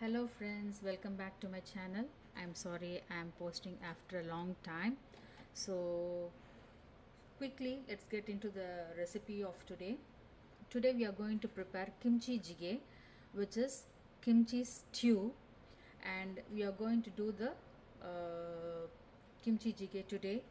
Hello friends, welcome back to my channel. I'm sorry I'm posting after a long time. So quickly let's get into the recipe of today. Today we are going to prepare kimchi jjigae, which is kimchi stew, and we are going to do the kimchi jjigae today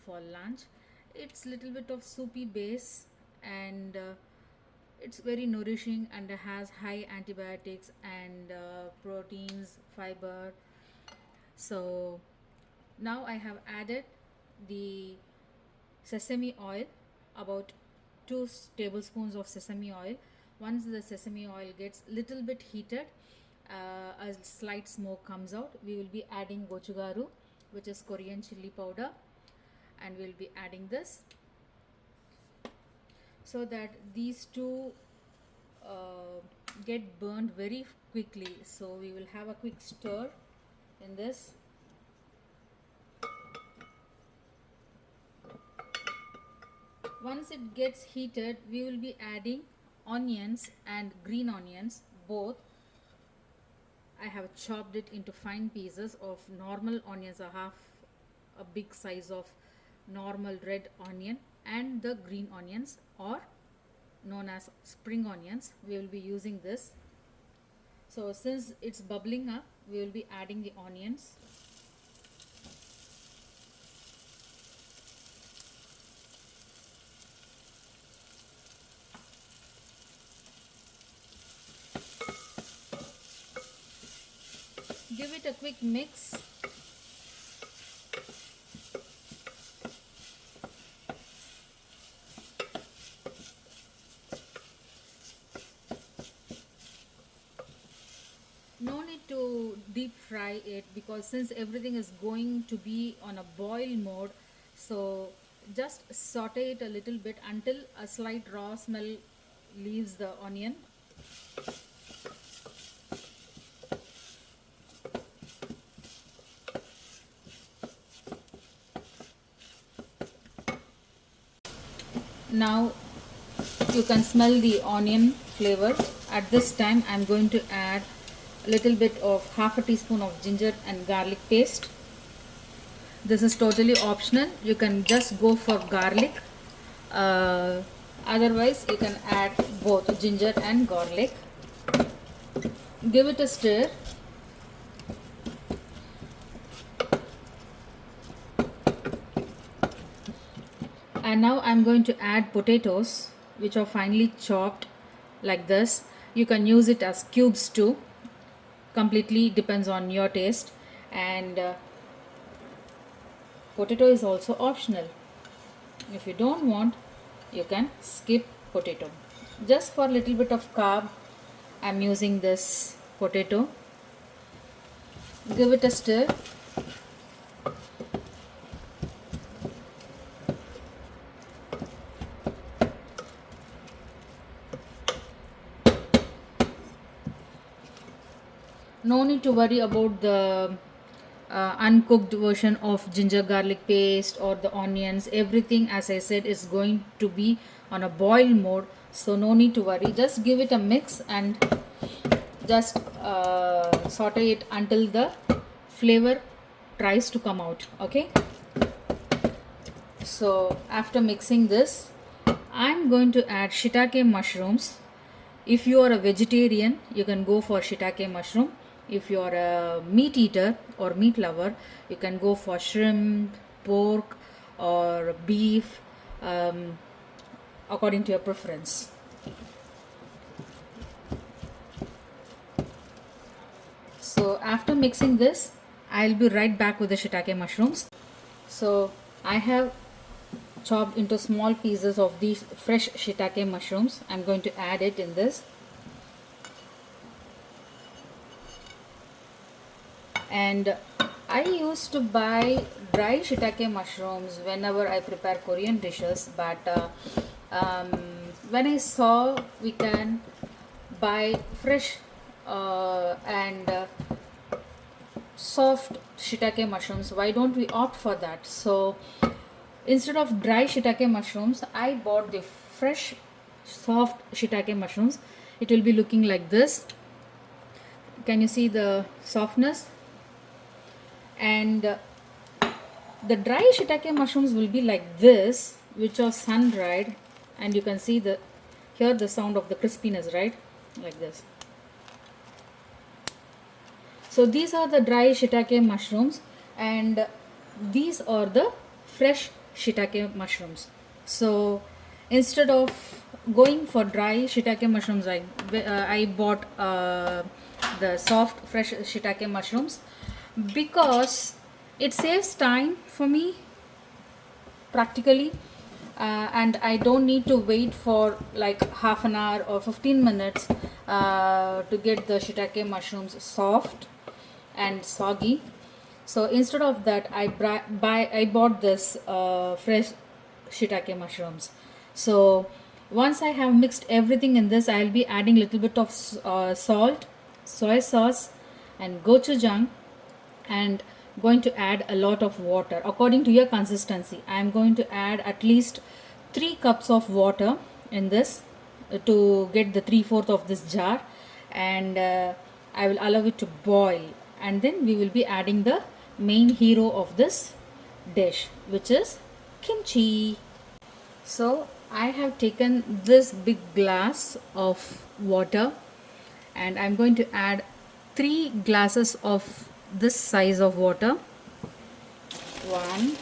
for lunch. It's little bit of soupy base, and it's very nourishing and has high antibiotics and proteins, fiber. So now I have added the sesame oil, about 2 tablespoons of sesame oil. Once the sesame oil gets little bit heated, a slight smoke comes out, we will be adding gochugaru, which is Korean chili powder, and we'll be adding this so that these two uh, get burned very quickly. So we will have a quick stir in this. Once it gets heated, we will be adding onions and green onions both. I have chopped it into fine pieces of normal onions, a big size of normal red onion, and the green onions, or known as spring onions. We will be using this. So since it's bubbling up, we will be adding the onions. Give it a quick mix. No need to deep fry it, because since everything is going to be on a boil mode, so just saute it a little bit until a slight raw smell leaves the onion. Now you can smell the onion flavor. At this time I'm going to add a little bit of half a teaspoon of ginger and garlic paste. This is totally optional. You can just go for garlic. Uh, Otherwise you can add both ginger and garlic. Give it a stir. And now I'm going to add potatoes, which are finely chopped like this. You can use it as cubes too. Completely depends on your taste. And potato is also optional. If you don't want, you can skip potato. Just for a little bit of carb, I'm using this potato. Give it a stir. No need to worry about the uncooked version of ginger garlic paste or the onions. Everything, as I said, is going to be on a boil mode, so no need to worry. Just give it a mix and just saute it until the flavor tries to come out. Okay, so after mixing this, I'm going to add shiitake mushrooms. If you are a vegetarian, you can go for shiitake mushroom. If you are a meat eater or meat lover, you can go for shrimp, pork, or beef, according to your preference. So after mixing this, I'll be right back with the shiitake mushrooms. So I have chopped into small pieces of these fresh shiitake mushrooms. I'm going to add it in this. And I used to buy dry shiitake mushrooms whenever I prepare Korean dishes, but um, when I saw we can buy fresh and soft shiitake mushrooms, why don't we opt for that? So instead of dry shiitake mushrooms, I bought the fresh soft shiitake mushrooms. It will be looking like this. Can you see the softness? And the dry shiitake mushrooms will be like this, which are sun dried, and you can see the hear the sound of the crispiness, right? Like this. So these are the dry shiitake mushrooms, and these are the fresh shiitake mushrooms. So instead of going for dry shiitake mushrooms, I bought the soft fresh shiitake mushrooms because it saves time for me practically, and I don't need to wait for like half an hour or 15 minutes to get the shiitake mushrooms soft and soggy. So instead of that, I bought this fresh shiitake mushrooms. So once I have mixed everything in this, I'll be adding little bit of salt, soy sauce, and gochujang, and going to add a lot of water according to your consistency. I am going to add at least 3 cups of water in this to get the 3/4 of this jar, and I will allow it to boil, and then we will be adding the main hero of this dish, which is kimchi. So I have taken this big glass of water, and I'm going to add 3 glasses of this size of water. 1,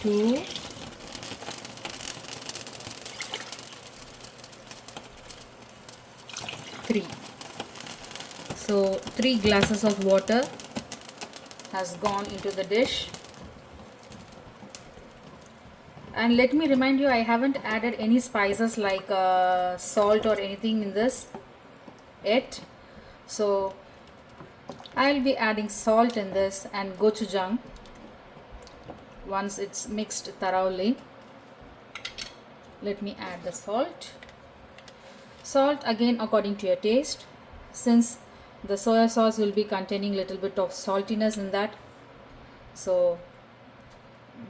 2, 3. So 3 glasses of water has gone into the dish. And let me remind you, I haven't added any spices like salt or anything in this yet. So I'll be adding salt in this and gochujang once it's mixed thoroughly. Let me add the salt. Salt again according to your taste, since the soya sauce will be containing little bit of saltiness in that. So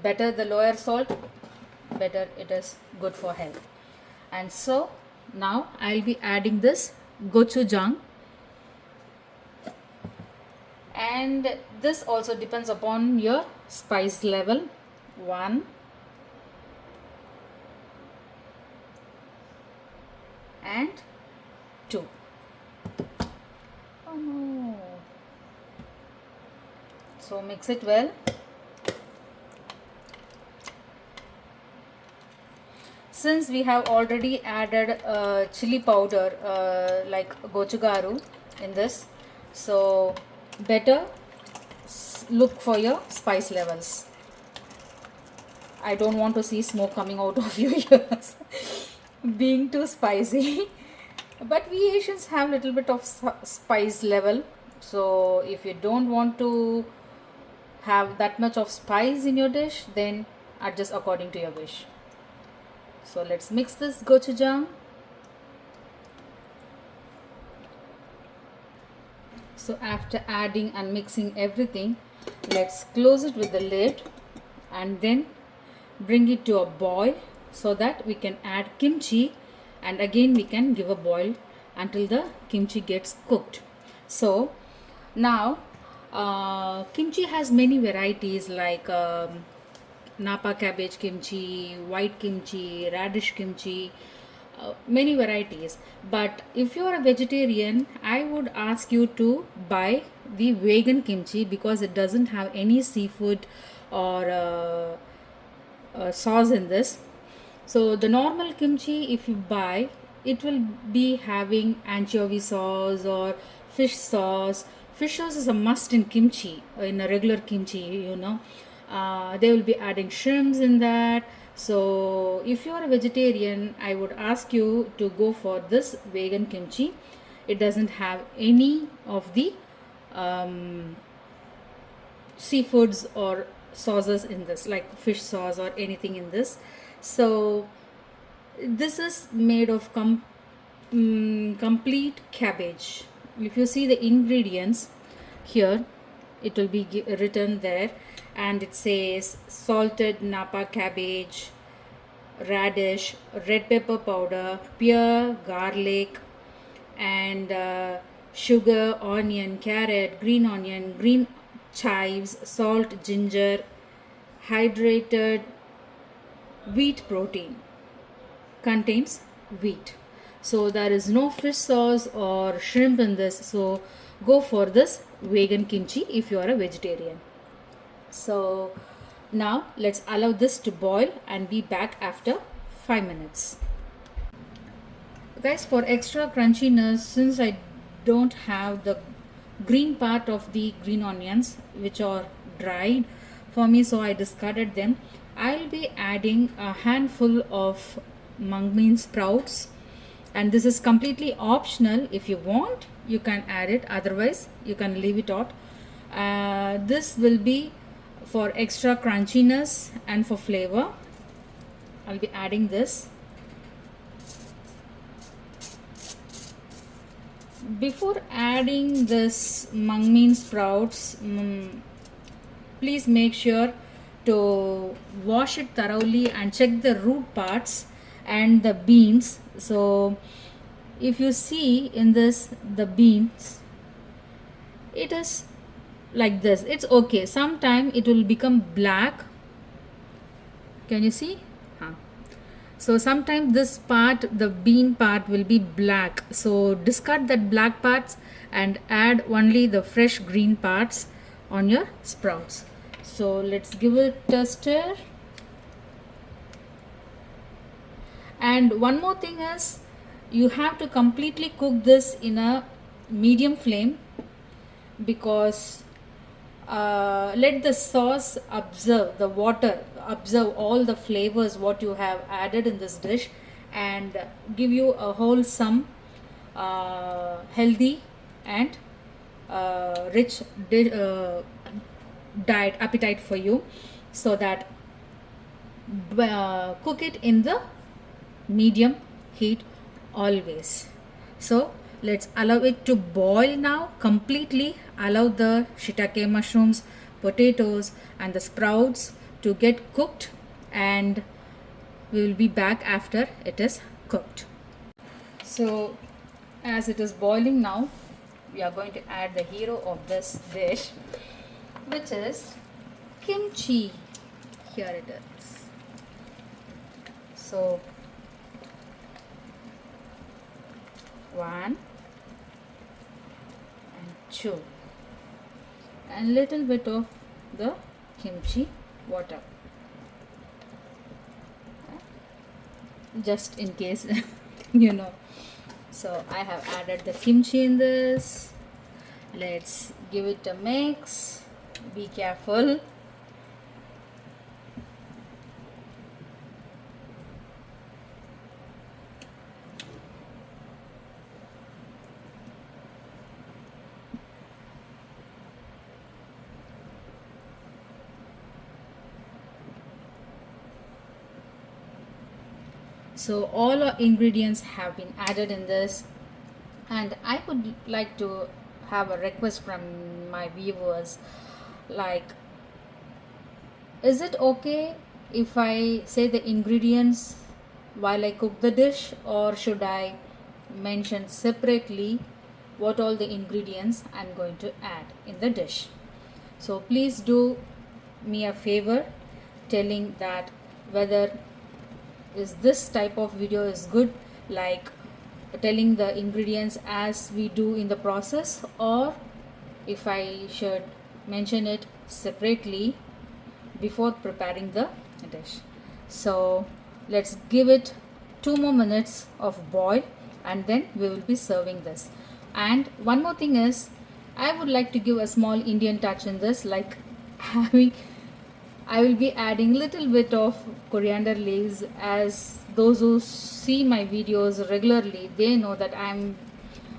better the lower salt, better it is good for health. And so now I'll be adding this gochujang, and this also depends upon your spice level. 1, and 2. Oh no. So mix it well. Since we have already added chili powder like gochugaru in this, so better look for your spice levels. I don't want to see smoke coming out of your ears being too spicy. But we Asians have little bit of spice level, so if you don't want to have that much of spice in your dish, then adjust according to your wish. So let's mix this gochujang. So after adding and mixing everything, let's close it with the lid and then bring it to a boil so that we can add kimchi, and again we can give a boil until the kimchi gets cooked. So now kimchi has many varieties like napa cabbage kimchi, white kimchi, radish kimchi, many varieties. But if you are a vegetarian, I would ask you to buy the vegan kimchi because it doesn't have any seafood or sauce in this. So the normal kimchi, if you buy, it will be having anchovy sauce or fish sauce. Fish sauce is a must in kimchi, in a regular kimchi, you know. They will be adding shrimps in that. So if you are a vegetarian, I would ask you to go for this vegan kimchi. It doesn't have any of the seafoods or sauces in this, like fish sauce or anything in this. So this is made of complete cabbage. If you see the ingredients here, it will be written there, and it says salted napa cabbage, radish, red pepper powder, pure garlic, and sugar, onion, carrot, green chives, salt, ginger, hydrated wheat protein, contains wheat. So there is no fish sauce or shrimp in this. So go for this vegan kimchi if you are a vegetarian. So now let's allow this to boil and be back after 5 minutes. Guys, for extra crunchiness, since I don't have the green part of the green onions which are dried for me, so I discarded them, I'll be adding a handful of mung bean sprouts, and this is completely optional. If you want, you can add it, otherwise you can leave it out. This will be for extra crunchiness and for flavor. I'll be adding this. Before adding this mung bean sprouts, please make sure to wash it thoroughly and check the root parts and the beans. So if you see in this, the beans, it is like this. It's okay, sometime it will become black. Can you see? So sometimes this part, the bean part, will be black. So discard that black parts and add only the fresh green parts on your sprouts. So let's give it a stir. And one more thing is, you have to completely cook this in a medium flame, because let the sauce absorb the water, absorb all the flavors what you have added in this dish, and give you a wholesome, healthy and rich diet appetite for you. So that cook it in the medium heat always. So let's allow it to boil now completely. Allow the shiitake mushrooms, potatoes and the sprouts to get cooked, and we will be back after it is cooked. So as it is boiling now, we are going to add the hero of this dish, which is kimchi. Here it is. So 1 and 2 and little bit of the kimchi water, just in case you know. So I have added the kimchi in this. Let's give it a mix. Be careful. So all our ingredients have been added in this, and I would like to have a request from my viewers, like, is it okay if I say the ingredients while I cook the dish, or should I mention separately what all the ingredients I'm going to add in the dish? So please do me a favor telling that whether is this type of video is good, like telling the ingredients as we do in the process, or if I should mention it separately before preparing the dish. So let's give it 2 more minutes of boil, and then we will be serving this. And one more thing is, I would like to give a small Indian touch in this, like I will be adding little bit of coriander leaves. As those who see my videos regularly, they know that I'm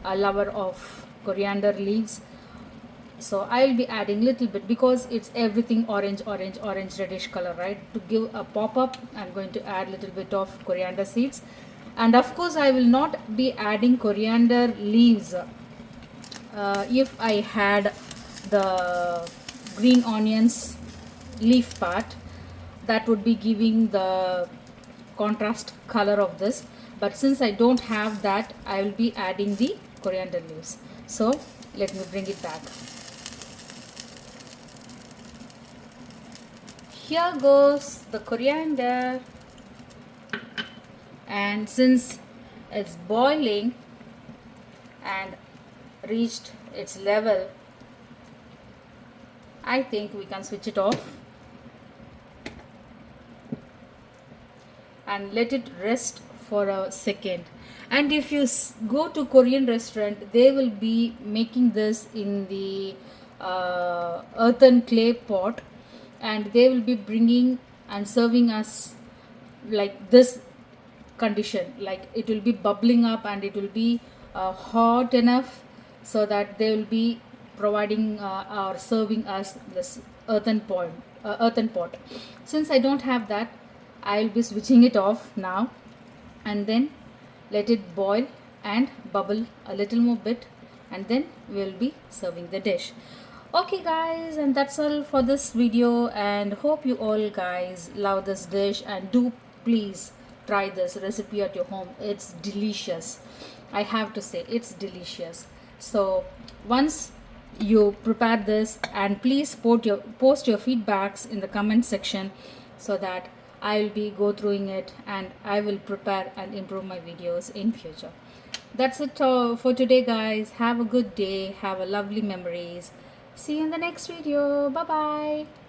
a lover of coriander leaves. So I will be adding little bit, because it's everything orange reddish color, right? To give a pop-up, I'm going to add little bit of coriander seeds. And of course I will not be adding coriander leaves if I had the green onions leaf part. That would be giving the contrast color of this, but since I don't have that, I will be adding the coriander leaves. So let me bring it back. Here goes the coriander, and since it's boiling and reached its level, I think we can switch it off and let it rest for a second. And if you go to Korean restaurant, they will be making this in the earthen clay pot, and they will be bringing and serving us like this condition, like it will be bubbling up and it will be hot enough so that they will be providing or serving us this earthen pot. Since I don't have that, I will be switching it off now, and then let it boil and bubble a little more bit, and then we will be serving the dish. Okay guys, and that's all for this video, and hope you all guys love this dish, and do please try this recipe at your home. It's delicious. I have to say, it's delicious. So once you prepare this, and please post your feedbacks in the comment section, so that I will be go through it and I will prepare and improve my videos in future. That's it for today guys. Have a good day, have a lovely memories. See you in the next video. Bye bye.